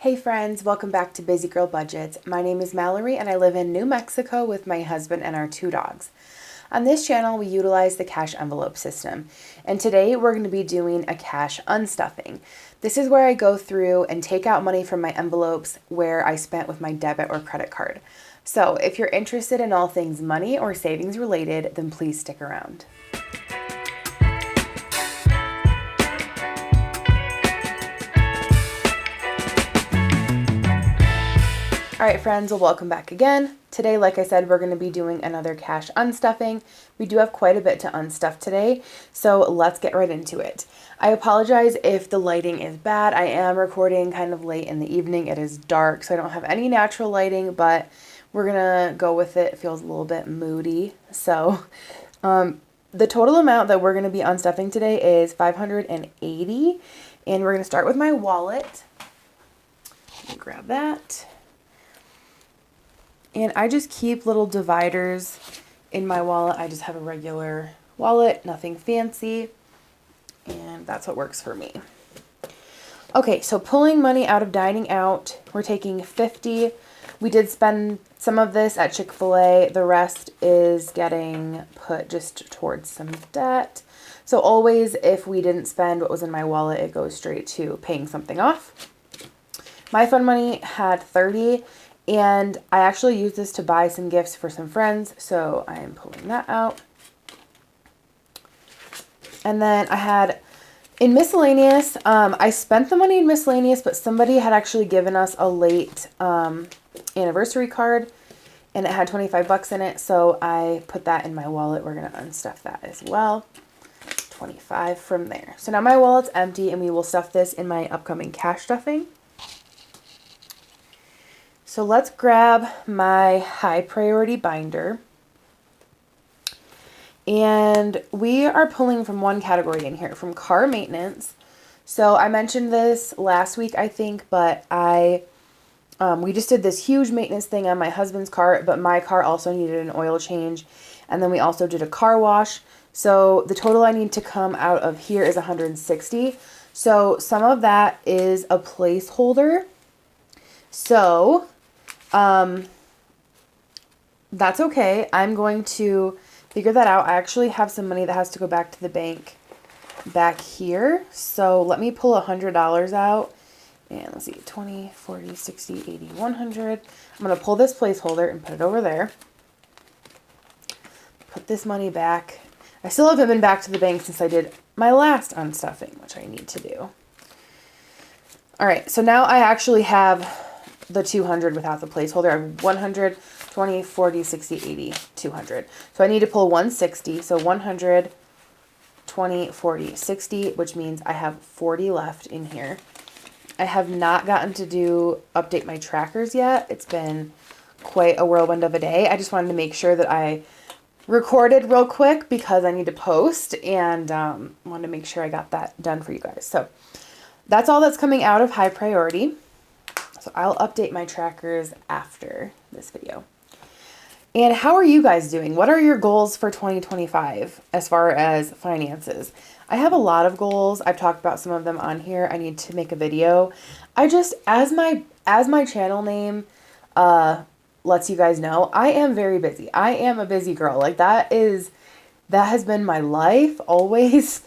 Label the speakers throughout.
Speaker 1: Hey friends, welcome back to Busy Girl Budgets. My name is Mallory and I live in New Mexico with my husband and our 2 dogs. On this channel, we utilize the cash envelope system, and today we're going to be doing a cash unstuffing. This is where I go through and take out money from my envelopes where I spent with my debit or credit card. So if you're interested in all things money or savings related, then please stick around. All right, friends, well, welcome back again. Today, like I said, we're going to be doing another cash unstuffing. We do have quite a bit to unstuff today, so let's get right into it. I apologize if the lighting is bad. I am recording kind of late in the evening. It is dark, so I don't have any natural lighting, but we're going to go with it. It feels a little bit moody. So the total amount that we're going to be unstuffing today is $580, and we're going to start with my wallet. Let me grab that. And I just keep little dividers in my wallet. I just have a regular wallet, nothing fancy. And that's what works for me. Okay, so pulling money out of dining out, we're taking $50. We did spend some of this at Chick-fil-A. The rest is getting put just towards some debt. So always, if we didn't spend what was in my wallet, it goes straight to paying something off. My fun money had $30. And I actually used this to buy some gifts for some friends, so I am pulling that out. And then I had, in miscellaneous, I spent the money in miscellaneous, but somebody had actually given us a late anniversary card, and it had 25 bucks in it, so I put that in my wallet. We're going to unstuff that as well. 25 from there. So now my wallet's empty, and we will stuff this in my upcoming cash stuffing. So let's grab my high priority binder, and we are pulling from one category in here, from car maintenance. So I mentioned this last week, I think, but we just did this huge maintenance thing on my husband's car, but my car also needed an oil change, and then we also did a car wash. So the total I need to come out of here is $160. So some of that is a placeholder. So that's okay. I'm going to figure that out. I actually have some money that has to go back to the bank back here. So let me pull $100 out, and let's see, 20, 40, 60, 80, 100. I'm going to pull this placeholder and put it over there. Put this money back. I still haven't been back to the bank since I did my last unstuffing, which I need to do. All right. So now I actually have the 200 without the placeholder. I have 100, 20, 40, 60, 80, 200. So I need to pull 160. So 100, 20, 40, 60, which means I have 40 left in here. I have not gotten to update my trackers yet. It's been quite a whirlwind of a day. I just wanted to make sure that I recorded real quick because I need to post, and wanted to make sure I got that done for you guys. So that's all that's coming out of high priority. So I'll update my trackers after this video. And how are you guys doing? What are your goals for 2025 as far as finances? I have a lot of goals. I've talked about some of them on here. I need to make a video. I just, as my channel name lets you guys know, I am very busy. I am a busy girl. Like that has been my life always.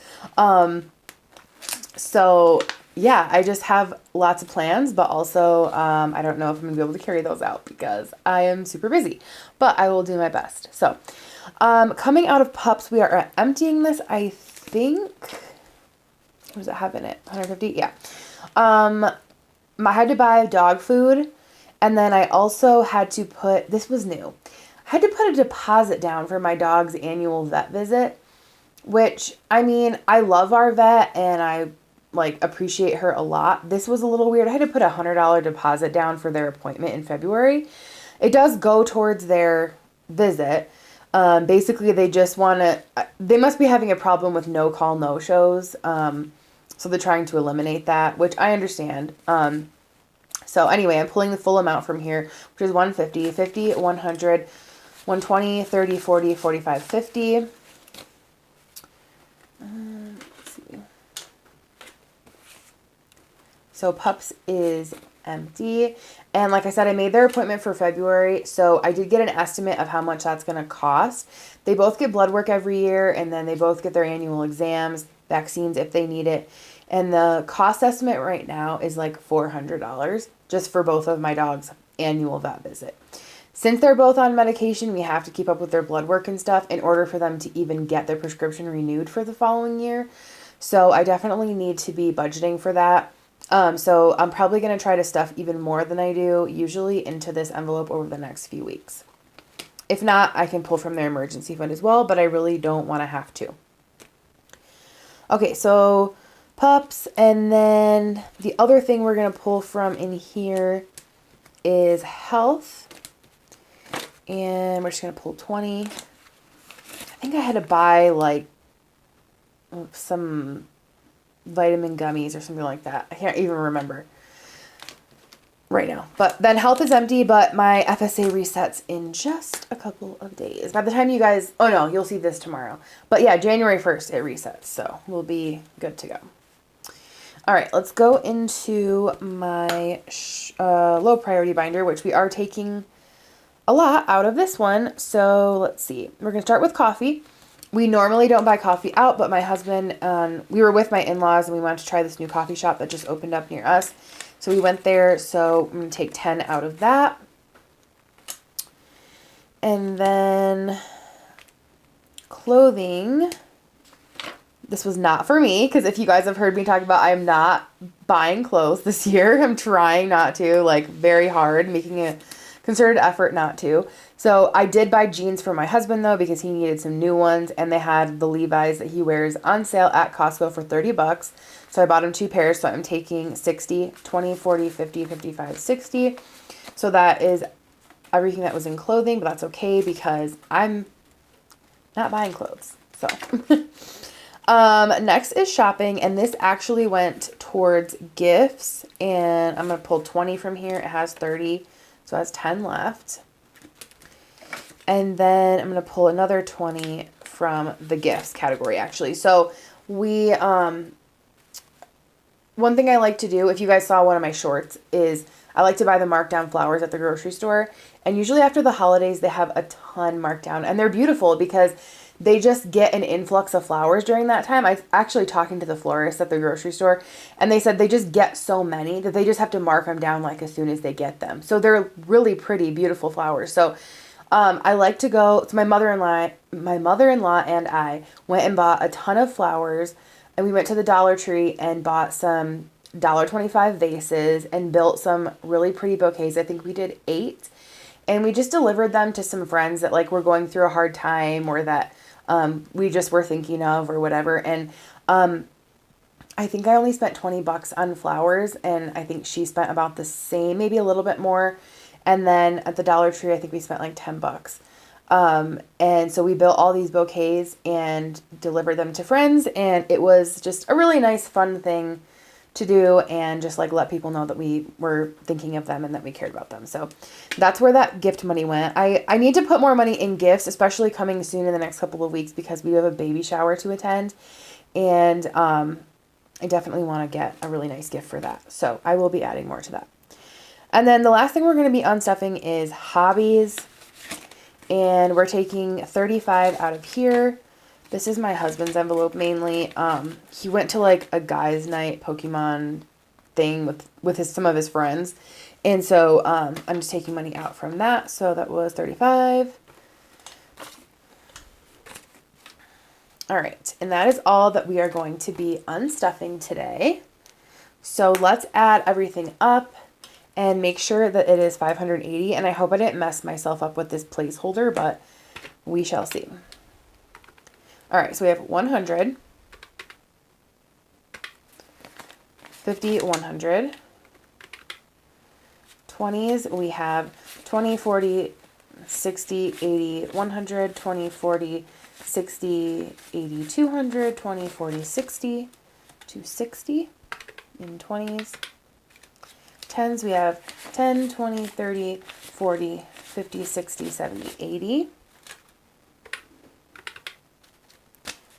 Speaker 1: So yeah, I just have lots of plans, but also I don't know if I'm going to be able to carry those out because I am super busy, but I will do my best. So coming out of pups, we are emptying this, I think. What does it have in it? 150? Yeah. I had to buy dog food, and then I also had to put, this was new, I had to put a deposit down for my dog's annual vet visit, which, I mean, I love our vet, and I appreciate her a lot. This was a little weird. I had to put a $100 deposit down for their appointment in February. It does go towards their visit. Basically, they just want to, they must be having a problem with no call, no shows. So they're trying to eliminate that, which I understand. So anyway, I'm pulling the full amount from here, which is 150, 50, 100, 120, 30, 40, 45, 50. Let's see. So pups is empty. And like I said, I made their appointment for February, so I did get an estimate of how much that's going to cost. They both get blood work every year, and then they both get their annual exams, vaccines if they need it. And the cost estimate right now is like $400 just for both of my dogs' annual vet visit. Since they're both on medication, we have to keep up with their blood work and stuff in order for them to even get their prescription renewed for the following year. So I definitely need to be budgeting for that. So I'm probably going to try to stuff even more than I do usually into this envelope over the next few weeks. If not, I can pull from their emergency fund as well, but I really don't want to have to. Okay, so pups, and then the other thing we're going to pull from in here is health. And we're just going to pull 20. I think I had to buy like some vitamin gummies or something like that. I can't even remember right now. But then health is empty, but my FSA resets in just a couple of days. By the time you guys, oh no, you'll see this tomorrow. But yeah, January 1st it resets. So we'll be good to go. All right, let's go into my low priority binder, which we are taking a lot out of this one. So let's see. We're going to start with coffee. We normally don't buy coffee out, but my husband, we were with my in-laws and we wanted to try this new coffee shop that just opened up near us. So we went there. So I'm going to take 10 out of that. And then clothing. This was not for me because if you guys have heard me talk about, I'm not buying clothes this year. I'm trying not to, like very hard, making a concerted effort not to. So I did buy jeans for my husband though because he needed some new ones, and they had the Levi's that he wears on sale at Costco for $30. So I bought him 2 pairs. So I'm taking 60, 20, 40, 50, 55, 60. So that is everything that was in clothing, but that's okay because I'm not buying clothes. So next is shopping, and this actually went towards gifts, and I'm going to pull 20 from here. It has 30. So it has 10 left. And then I'm going to pull another 20 from the gifts category, actually. So we, one thing I like to do, if you guys saw one of my shorts, is I like to buy the markdown flowers at the grocery store. And usually after the holidays, they have a ton marked down. And they're beautiful because they just get an influx of flowers during that time. I was actually talking to the florist at the grocery store, and they said they just get so many that they just have to mark them down like as soon as they get them. So they're really pretty, beautiful flowers. So I like to go, so my mother-in-law and I went and bought a ton of flowers, and we went to the Dollar Tree and bought some $1.25 vases and built some really pretty bouquets. I think we did 8. And we just delivered them to some friends that like were going through a hard time or that we just were thinking of or whatever. And I think I only spent $20 on flowers, and I think she spent about the same, maybe a little bit more. And then at the Dollar Tree, I think we spent like $10. And so we built all these bouquets and delivered them to friends, and it was just a really nice, fun thing to do, and just like let people know that we were thinking of them and that we cared about them. So that's where that gift money went. I need to put more money in gifts, especially coming soon in the next couple of weeks, because we have a baby shower to attend, and I definitely want to get a really nice gift for that. So I will be adding more to that. And then the last thing we're going to be unstuffing is hobbies, and we're taking 35 out of here. This is my husband's envelope mainly. He went to like a guys' night Pokemon thing with some of his friends. And so I'm just taking money out from that. So that was 35. All right. And that is all that we are going to be unstuffing today. So let's add everything up and make sure that it is 580. And I hope I didn't mess myself up with this placeholder, but we shall see. All right, so we have 100, 50, 100. 20s, we have 20, 40, 60, 80, 100, 20, 40, 60, 80, 200, 20, 40, 60, 260 in 20s. 10s, we have 10, 20, 30, 40, 50, 60, 70, 80.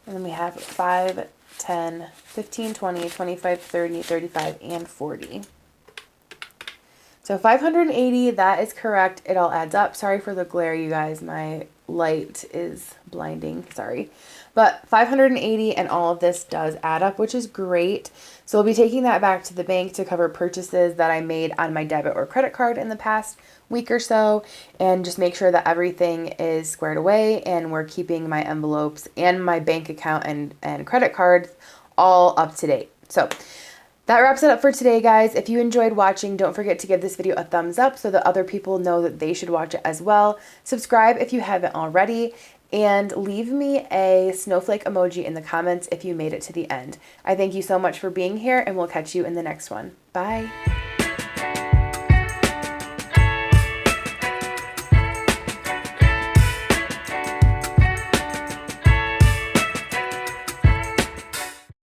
Speaker 1: And then we have 5, 10, 15, 20, 25, 30, 35, and 40. So 580, that is correct. It all adds up. Sorry for the glare, you guys. My light is blinding. Sorry. But 580 and all of this does add up, which is great. So we'll be taking that back to the bank to cover purchases that I made on my debit or credit card in the past week or so, and just make sure that everything is squared away and we're keeping my envelopes and my bank account and credit cards all up to date. So that wraps it up for today, guys. If you enjoyed watching, don't forget to give this video a thumbs up so that other people know that they should watch it as well. Subscribe if you haven't already, and leave me a snowflake emoji in the comments if you made it to the end. I thank you so much for being here, and we'll catch you in the next one. Bye.